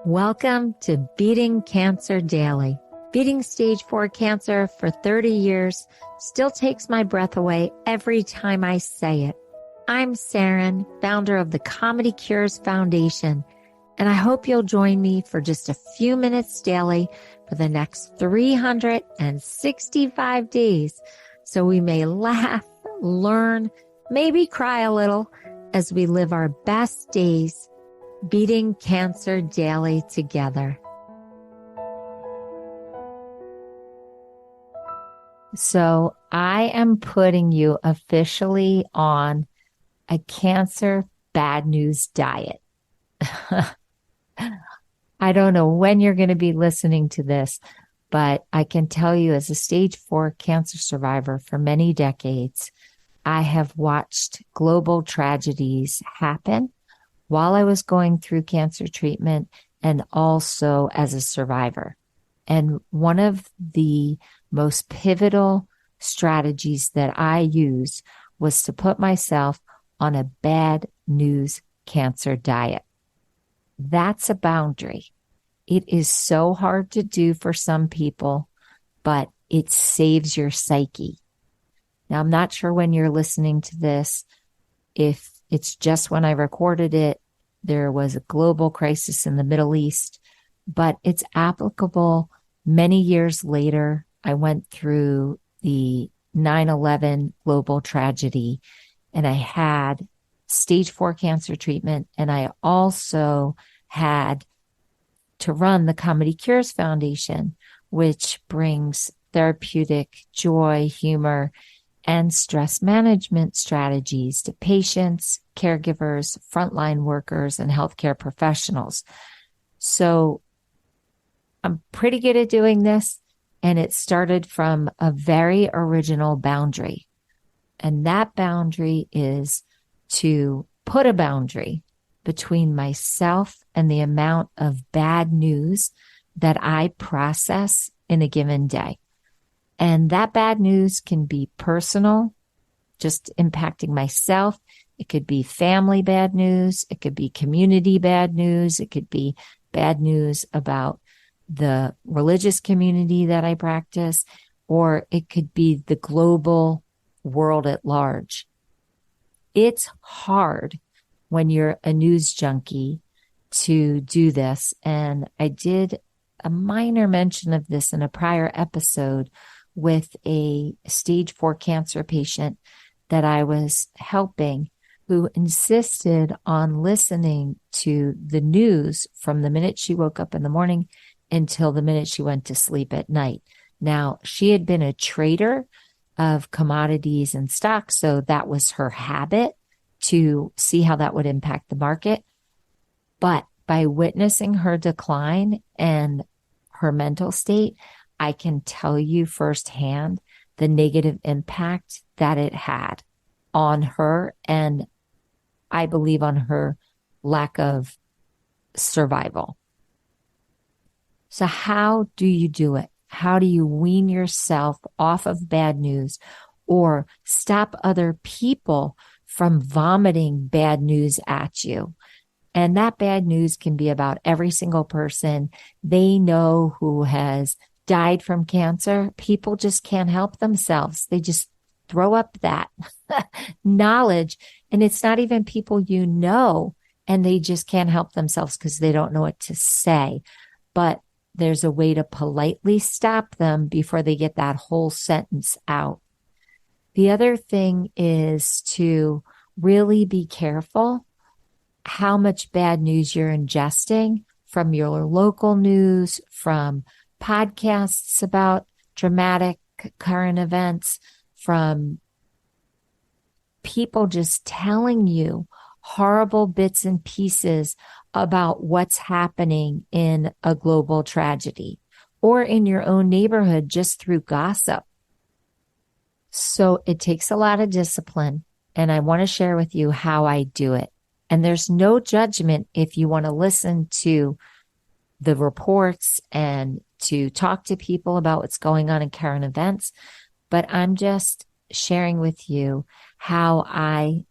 Welcome to Beating Cancer Daily. Beating stage 4 cancer for 30 years still takes my breath away every time I say it. I'm Saranne, founder of the Comedy Cures Foundation, and I hope you'll join me for just a few minutes daily for the next 365 days so we may laugh, learn, maybe cry a little as we live our best days beating cancer daily together. So I am putting you officially on a cancer bad news diet. I don't know when you're going to be listening to this, but I can tell you as a stage 4 cancer survivor for many decades, I have watched global tragedies happen while I was going through cancer treatment and also as a survivor. And one of the most pivotal strategies that I used was to put myself on a bad news cancer diet. That's a boundary. It is so hard to do for some people, but it saves your psyche. Now, I'm not sure when you're listening to this, if it's just when I recorded it. There was a global crisis in the Middle East, but it's applicable many years later. I went through the 9/11 global tragedy, and I had stage 4 cancer treatment, and I also had to run the Comedy Cures Foundation, which brings therapeutic joy, humor, and stress management strategies to patients, caregivers, frontline workers, and healthcare professionals. So I'm pretty good at doing this, and it started from a very original boundary. And that boundary is to put a boundary between myself and the amount of bad news that I process in a given day. And that bad news can be personal, just impacting myself. It could be family bad news. It could be community bad news. It could be bad news about the religious community that I practice, or it could be the global world at large. It's hard when you're a news junkie to do this. And I did a minor mention of this in a prior episode with a stage 4 cancer patient that I was helping, who insisted on listening to the news from the minute she woke up in the morning until the minute she went to sleep at night. Now, she had been a trader of commodities and stocks, so that was her habit to see how that would impact the market. But by witnessing her decline and her mental state, I can tell you firsthand the negative impact that it had on her, and I believe on her lack of survival. So how do you do it? How do you wean yourself off of bad news or stop other people from vomiting bad news at you? And that bad news can be about every single person they know who has died from cancer. People just can't help themselves. They just throw up that knowledge, and it's not even people you know, and they just can't help themselves because they don't know what to say. But there's a way to politely stop them before they get that whole sentence out. The other thing is to really be careful how much bad news you're ingesting from your local news, from podcasts about dramatic current events, from people just telling you horrible bits and pieces about what's happening in a global tragedy or in your own neighborhood just through gossip. So it takes a lot of discipline, and I want to share with you how I do it. And there's no judgment if you want to listen to the reports and to talk to people about what's going on in current events. But I'm just sharing with you how I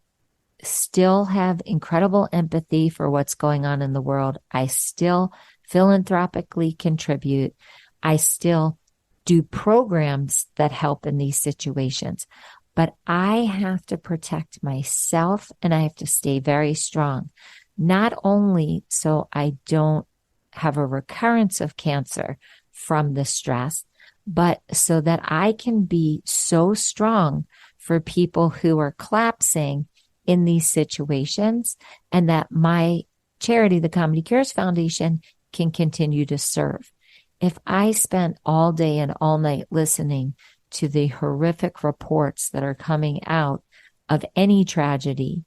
still have incredible empathy for what's going on in the world. I still philanthropically contribute. I still do programs that help in these situations, but I have to protect myself and I have to stay very strong, not only so I don't have a recurrence of cancer from the stress, but so that I can be so strong for people who are collapsing in these situations, and that my charity, the Comedy Cures Foundation, can continue to serve. If I spent all day and all night listening to the horrific reports that are coming out of any tragedy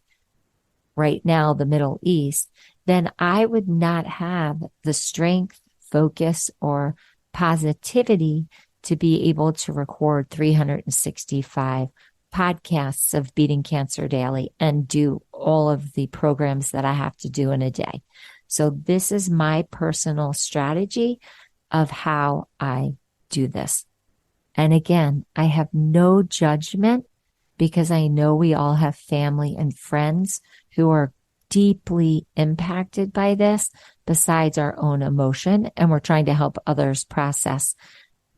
right now, the Middle East, then I would not have the strength, focus, or positivity to be able to record 365 podcasts of Beating Cancer Daily and do all of the programs that I have to do in a day. So this is my personal strategy of how I do this. And again, I have no judgment because I know we all have family and friends who are deeply impacted by this besides our own emotion. And we're trying to help others process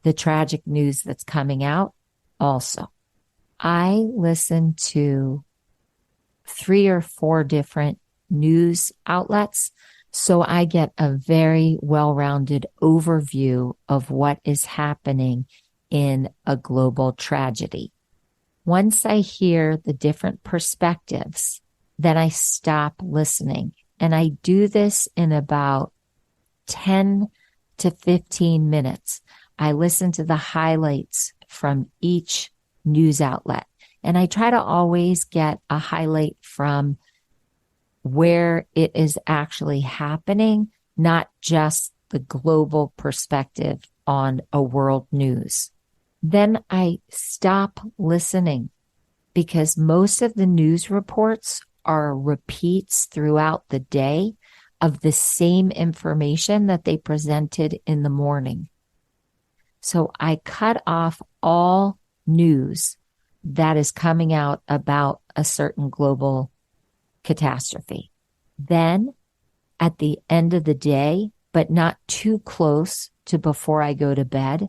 the tragic news that's coming out also. I listen to 3 or 4 different news outlets, so I get a very well-rounded overview of what is happening in a global tragedy. Once I hear the different perspectives, then I stop listening. And I do this in about 10 to 15 minutes. I listen to the highlights from each news outlet. And I try to always get a highlight from where it is actually happening, not just the global perspective on a world news. Then I stop listening because most of the news reports are repeats throughout the day of the same information that they presented in the morning. So I cut off all news that is coming out about a certain global catastrophe. Then at the end of the day, but not too close to before I go to bed,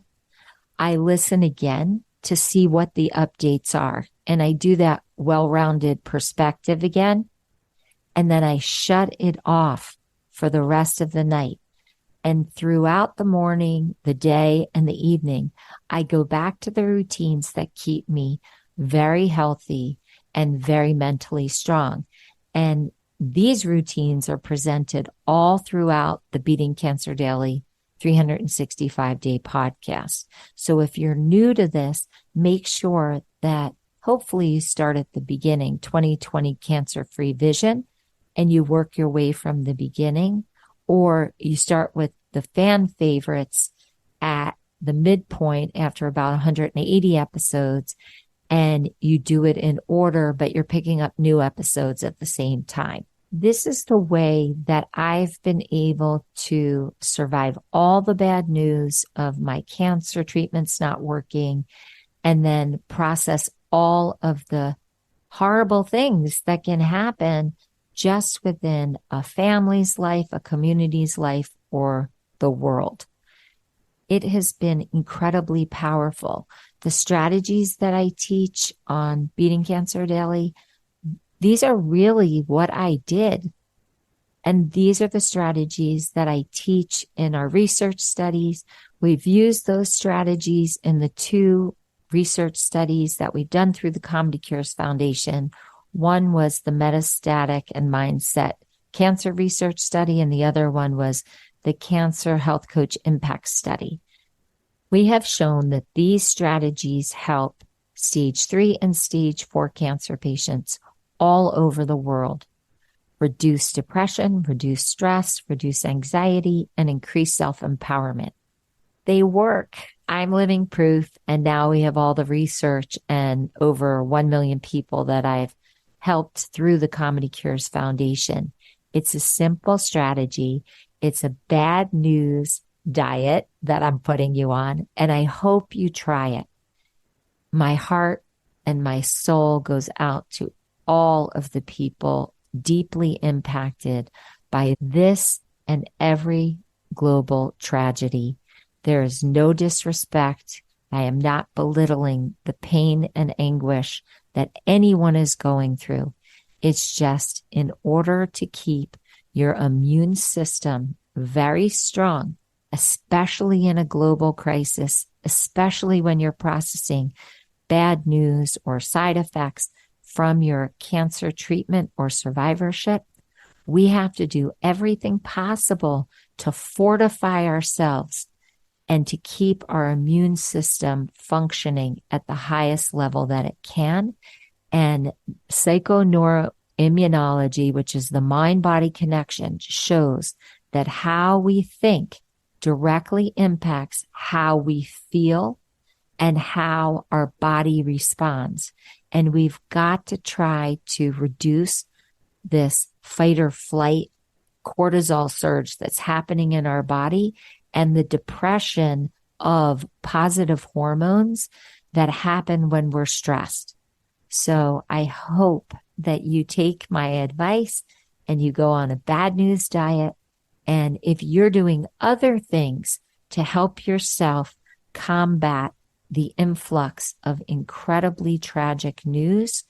I listen again to see what the updates are. And I do that well-rounded perspective again. And then I shut it off for the rest of the night. And throughout the morning, the day, and the evening, I go back to the routines that keep me very healthy and very mentally strong. And these routines are presented all throughout the Beating Cancer Daily 365-day podcast. So if you're new to this, make sure that hopefully you start at the beginning, 2020 cancer-free vision, and you work your way from the beginning, or you start with the fan favorites at the midpoint after about 180 episodes, and you do it in order, but you're picking up new episodes at the same time. This is the way that I've been able to survive all the bad news of my cancer treatments not working, and then process all of the horrible things that can happen just within a family's life, a community's life, or the world. It has been incredibly powerful. The strategies that I teach on Beating Cancer Daily, these are really what I did. And these are the strategies that I teach in our research studies. We've used those strategies in the 2 research studies that we've done through the Comedy Cures Foundation. One was the metastatic and mindset cancer research study, and the other one was the Cancer Health Coach Impact Study. We have shown that these strategies help stage 3 and stage 4 cancer patients all over the world reduce depression, reduce stress, reduce anxiety, and increase self-empowerment. They work. I'm living proof. And now we have all the research and over 1 million people that I've helped through the Comedy Cures Foundation. It's a simple strategy. It's a bad news diet that I'm putting you on, and I hope you try it. My heart and my soul goes out to all of the people deeply impacted by this and every global tragedy. There is no disrespect. I am not belittling the pain and anguish that anyone is going through. It's just in order to keep your immune system very strong, especially in a global crisis, especially when you're processing bad news or side effects from your cancer treatment or survivorship. We have to do everything possible to fortify ourselves and to keep our immune system functioning at the highest level that it can. And psychoneuroimmunology, which is the mind-body connection, shows that how we think directly impacts how we feel and how our body responds. And we've got to try to reduce this fight or flight cortisol surge that's happening in our body and the depression of positive hormones that happen when we're stressed. So I hope that you take my advice and you go on a bad news diet. And if you're doing other things to help yourself combat the influx of incredibly tragic news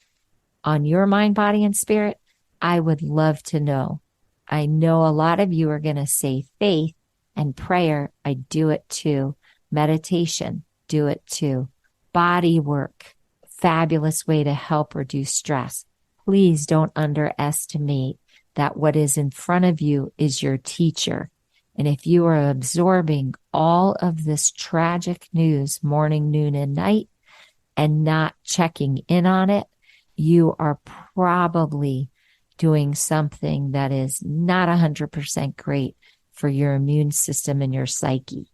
on your mind, body, and spirit, I would love to know. I know a lot of you are going to say faith and prayer. I do it too. Meditation, do it too. Body work, fabulous way to help reduce stress. Please don't underestimate that what is in front of you is your teacher. And if you are absorbing all of this tragic news morning, noon, and night and not checking in on it, you are probably doing something that is not 100% great for your immune system and your psyche.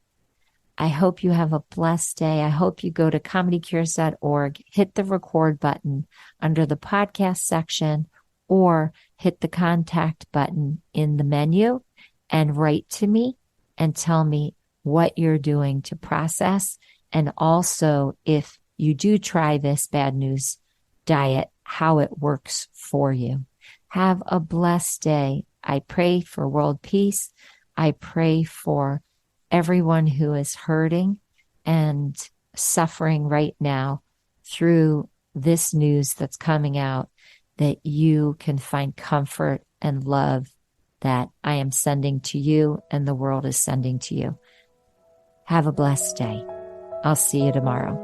I hope you have a blessed day. I hope you go to comedycures.org, hit the record button under the podcast section, or hit the contact button in the menu and write to me and tell me what you're doing to process. And also, if you do try this bad news diet, how it works for you. Have a blessed day. I pray for world peace. I pray for everyone who is hurting and suffering right now through this news that's coming out, that you can find comfort and love that I am sending to you and the world is sending to you. Have a blessed day. I'll see you tomorrow.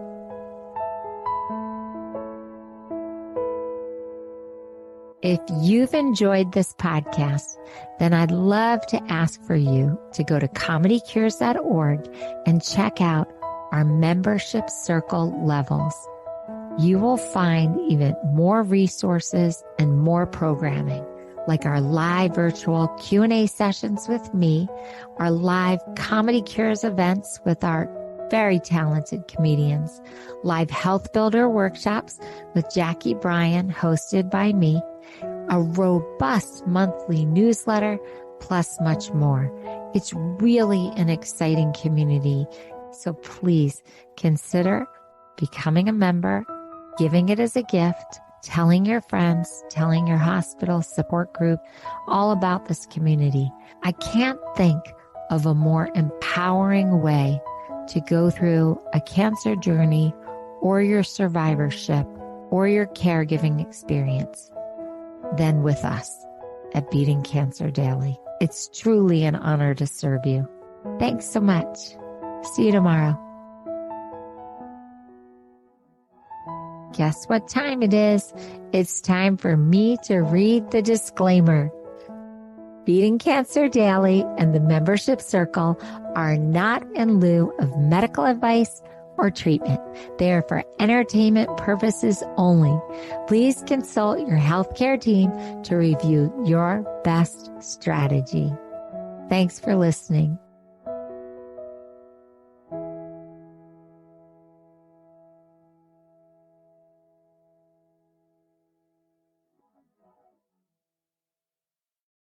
If you've enjoyed this podcast, then I'd love to ask for you to go to comedycures.org and check out our membership circle levels. You will find even more resources and more programming, like our live virtual Q&A sessions with me, our live Comedy Cures events with our very talented comedians, live health builder workshops with Jackie Bryan, hosted by me, a robust monthly newsletter, plus much more. It's really an exciting community. So please consider becoming a member, giving it as a gift, telling your friends, telling your hospital support group all about this community. I can't think of a more empowering way to go through a cancer journey or your survivorship or your caregiving experience than with us at Beating Cancer Daily. It's truly an honor to serve you. Thanks so much. See you tomorrow. Guess what time it is? It's time for me to read the disclaimer. Beating Cancer Daily and the membership circle are not in lieu of medical advice or treatment. They are for entertainment purposes only. Please consult your healthcare team to review your best strategy. Thanks for listening.